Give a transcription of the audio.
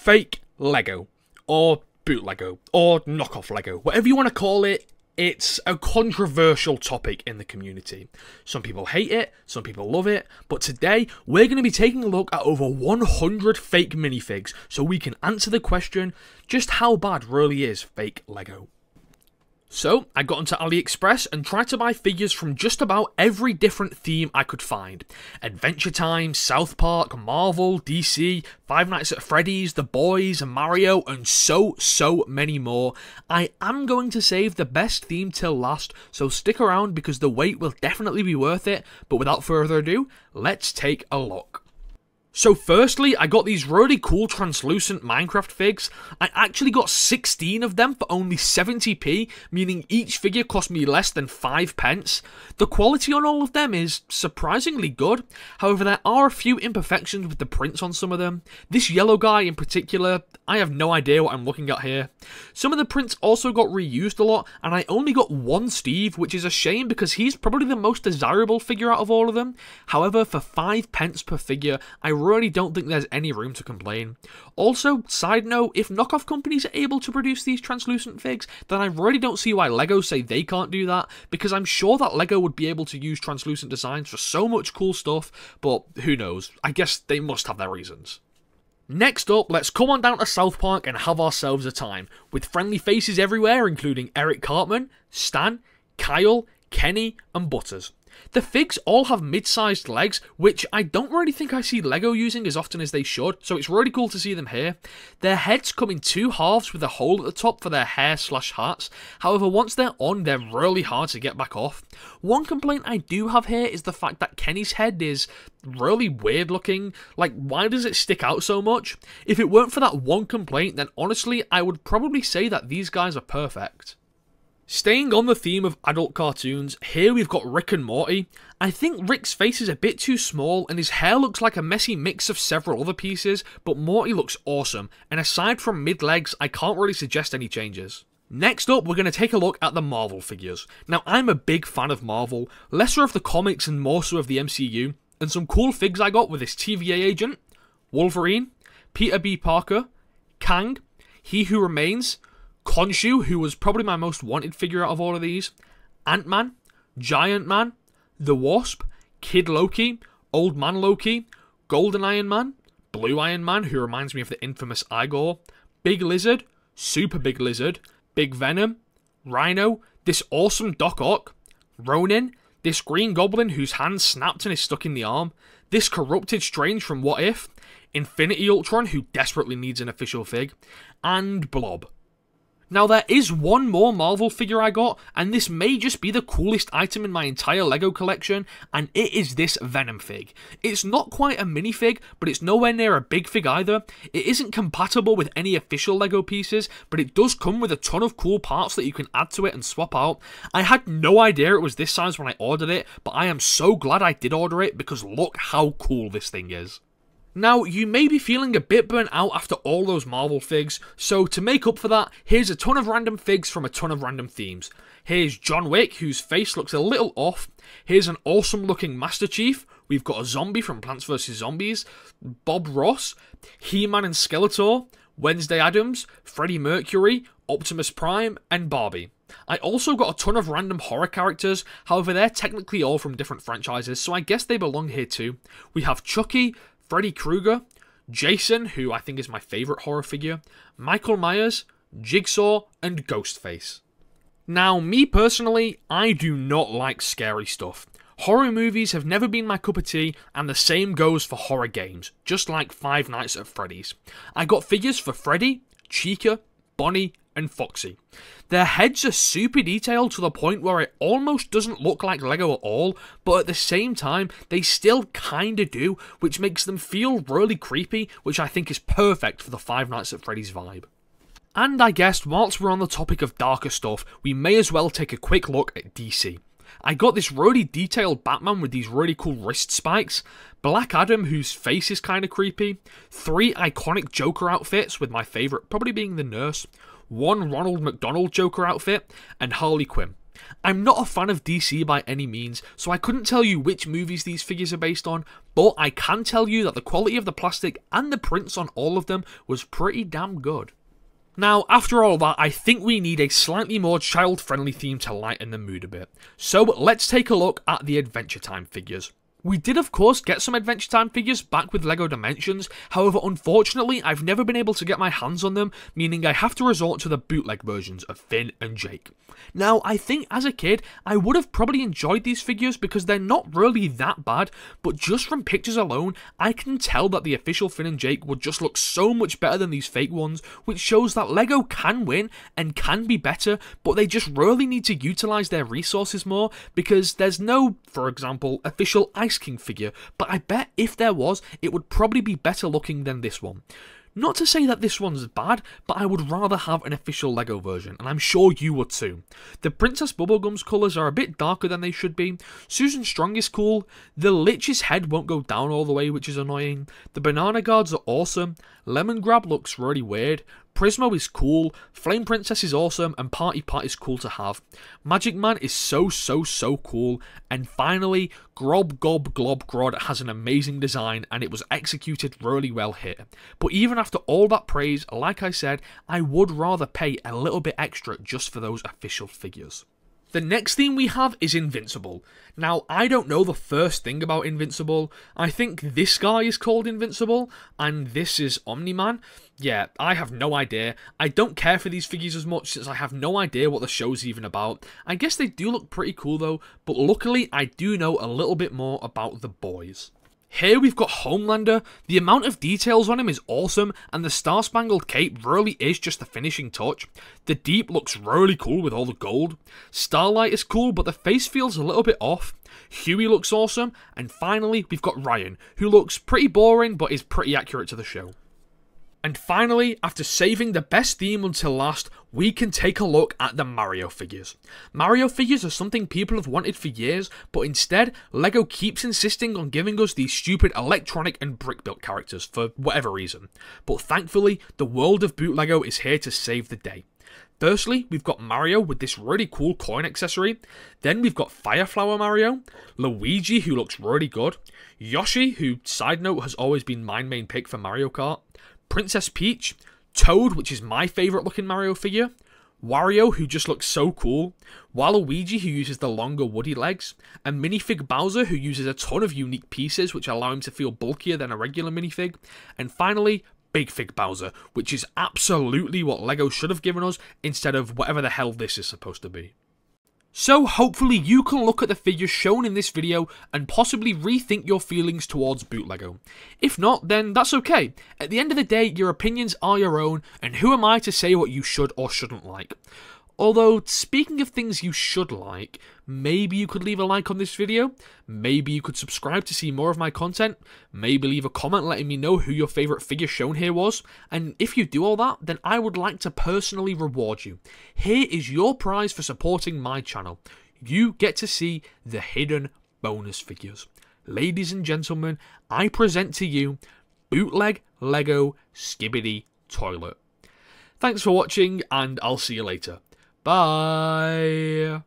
Fake Lego, or boot Lego, or knockoff Lego, whatever you want to call it. It's a controversial topic in the community. Some people hate it, some people love it, but today we're going to be taking a look at over 100 fake minifigs so we can answer the question, just how bad really is fake Lego? So, I got onto AliExpress and tried to buy figures from just about every different theme I could find. Adventure Time, South Park, Marvel, DC, Five Nights at Freddy's, The Boys, Mario, and so many more. I am going to save the best theme till last, so stick around because the wait will definitely be worth it. But without further ado, let's take a look. So firstly, I got these really cool translucent Minecraft figs. I actually got 16 of them for only 70p, meaning each figure cost me less than 5 pence. The quality on all of them is surprisingly good, however there are a few imperfections with the prints on some of them. This yellow guy in particular, I have no idea what I'm looking at here. Some of the prints also got reused a lot, and I only got one Steve, which is a shame because he's probably the most desirable figure out of all of them. However, for 5 pence per figure, I really don't think there's any room to complain. Also, side note, if knockoff companies are able to produce these translucent figs, then I really don't see why LEGO say they can't do that, because I'm sure that LEGO would be able to use translucent designs for so much cool stuff, but who knows, I guess they must have their reasons. Next up, let's come on down to South Park and have ourselves a time, with friendly faces everywhere including Eric Cartman, Stan, Kyle, Kenny, and Butters. The figs all have mid-sized legs, which I don't really think I see LEGO using as often as they should, so it's really cool to see them here. Their heads come in two halves with a hole at the top for their hair/hats, however once they're on, they're really hard to get back off. One complaint I do have here is the fact that Kenny's head is really weird looking. Like, why does it stick out so much? If it weren't for that one complaint, then honestly I would probably say that these guys are perfect. Staying on the theme of adult cartoons, here we've got Rick and Morty. I think Rick's face is a bit too small and his hair looks like a messy mix of several other pieces, but Morty looks awesome, and aside from mid-legs, I can't really suggest any changes. Next up, we're going to take a look at the Marvel figures. Now, I'm a big fan of Marvel, lesser of the comics and more so of the MCU, and some cool figs I got with this TVA agent, Wolverine, Peter B. Parker, Kang, He Who Remains, Khonshu, who was probably my most wanted figure out of all of these, Ant-Man, Giant Man, The Wasp, Kid Loki, Old Man Loki, Golden Iron Man, Blue Iron Man, who reminds me of the infamous Igor, Big Lizard, Super Big Lizard, Big Venom, Rhino, this awesome Doc Ock, Ronin, this Green Goblin whose hand snapped and is stuck in the arm, this corrupted Strange from What If, Infinity Ultron, who desperately needs an official fig, and Blob. Now there is one more Marvel figure I got, and this may just be the coolest item in my entire LEGO collection, and it is this Venom fig. It's not quite a minifig, but it's nowhere near a big fig either. It isn't compatible with any official LEGO pieces, but it does come with a ton of cool parts that you can add to it and swap out. I had no idea it was this size when I ordered it, but I am so glad I did order it because look how cool this thing is. Now, you may be feeling a bit burnt out after all those Marvel figs, so to make up for that, here's a ton of random figs from a ton of random themes. Here's John Wick, whose face looks a little off. Here's an awesome looking Master Chief. We've got a zombie from Plants vs Zombies, Bob Ross, He-Man and Skeletor, Wednesday Addams, Freddie Mercury, Optimus Prime, and Barbie. I also got a ton of random horror characters, however they're technically all from different franchises, so I guess they belong here too. We have Chucky, Freddy Krueger, Jason, who I think is my favourite horror figure, Michael Myers, Jigsaw, and Ghostface. Now, me personally, I do not like scary stuff. Horror movies have never been my cup of tea, and the same goes for horror games, just like Five Nights at Freddy's. I got figures for Freddy, Chica, Bonnie, and Foxy. Their heads are super detailed to the point where it almost doesn't look like LEGO at all, but at the same time, they still kinda do, which makes them feel really creepy, which I think is perfect for the Five Nights at Freddy's vibe. And I guess, whilst we're on the topic of darker stuff, we may as well take a quick look at DC. I got this really detailed Batman with these really cool wrist spikes, Black Adam whose face is kinda creepy, 3 iconic Joker outfits with my favourite probably being the Nurse, 1 Ronald McDonald Joker outfit, and Harley Quinn. I'm not a fan of DC by any means, so I couldn't tell you which movies these figures are based on, but I can tell you that the quality of the plastic and the prints on all of them was pretty damn good. Now, after all that, I think we need a slightly more child-friendly theme to lighten the mood a bit. So let's take a look at the Adventure Time figures. We did of course get some Adventure Time figures back with LEGO Dimensions, however unfortunately I've never been able to get my hands on them, meaning I have to resort to the bootleg versions of Finn and Jake. Now I think as a kid I would have probably enjoyed these figures because they're not really that bad, but just from pictures alone I can tell that the official Finn and Jake would just look so much better than these fake ones, which shows that LEGO can win and can be better, but they just really need to utilise their resources more because there's no, for example, official Ice King figure, but I bet if there was, it would probably be better looking than this one. Not to say that this one's bad, but I would rather have an official LEGO version, and I'm sure you would too. The Princess Bubblegum's colours are a bit darker than they should be. Susan Strong is cool. The Lich's head won't go down all the way, which is annoying. The Banana Guards are awesome. Lemon Grab looks really weird. Prismo is cool, Flame Princess is awesome, and Party Pat is cool to have. Magic Man is so cool, and finally, Grob Gob Glob Grod has an amazing design, and it was executed really well here. But even after all that praise, like I said, I would rather pay a little bit extra just for those official figures. The next theme we have is Invincible. Now, I don't know the first thing about Invincible. I think this guy is called Invincible, and this is Omni-Man. Yeah, I have no idea. I don't care for these figures as much since I have no idea what the show's even about. I guess they do look pretty cool though, but luckily I do know a little bit more about the boys. Here we've got Homelander. The amount of details on him is awesome, and the Star Spangled Cape really is just the finishing touch. The Deep looks really cool with all the gold. Starlight is cool, but the face feels a little bit off. Huey looks awesome, and finally we've got Ryan, who looks pretty boring but is pretty accurate to the show. And finally, after saving the best theme until last, we can take a look at the Mario figures. Mario figures are something people have wanted for years, but instead, LEGO keeps insisting on giving us these stupid electronic and brick-built characters for whatever reason. But thankfully, the world of Boot LEGO is here to save the day. Firstly, we've got Mario with this really cool coin accessory. Then we've got Fireflower Mario, Luigi, who looks really good, Yoshi, who, side note, has always been my main pick for Mario Kart, Princess Peach, Toad, which is my favourite looking Mario figure, Wario, who just looks so cool, Waluigi, who uses the longer woody legs, and Minifig Bowser, who uses a ton of unique pieces which allow him to feel bulkier than a regular minifig, and finally, Big Fig Bowser, which is absolutely what LEGO should have given us instead of whatever the hell this is supposed to be. So hopefully you can look at the figures shown in this video and possibly rethink your feelings towards Boot LEGO. If not, then that's okay. At the end of the day, your opinions are your own, and who am I to say what you should or shouldn't like? Although, speaking of things you should like, maybe you could leave a like on this video, maybe you could subscribe to see more of my content, maybe leave a comment letting me know who your favourite figure shown here was, and if you do all that, then I would like to personally reward you. Here is your prize for supporting my channel. You get to see the hidden bonus figures. Ladies and gentlemen, I present to you Bootleg LEGO Skibidi Toilet. Thanks for watching, and I'll see you later. Bye.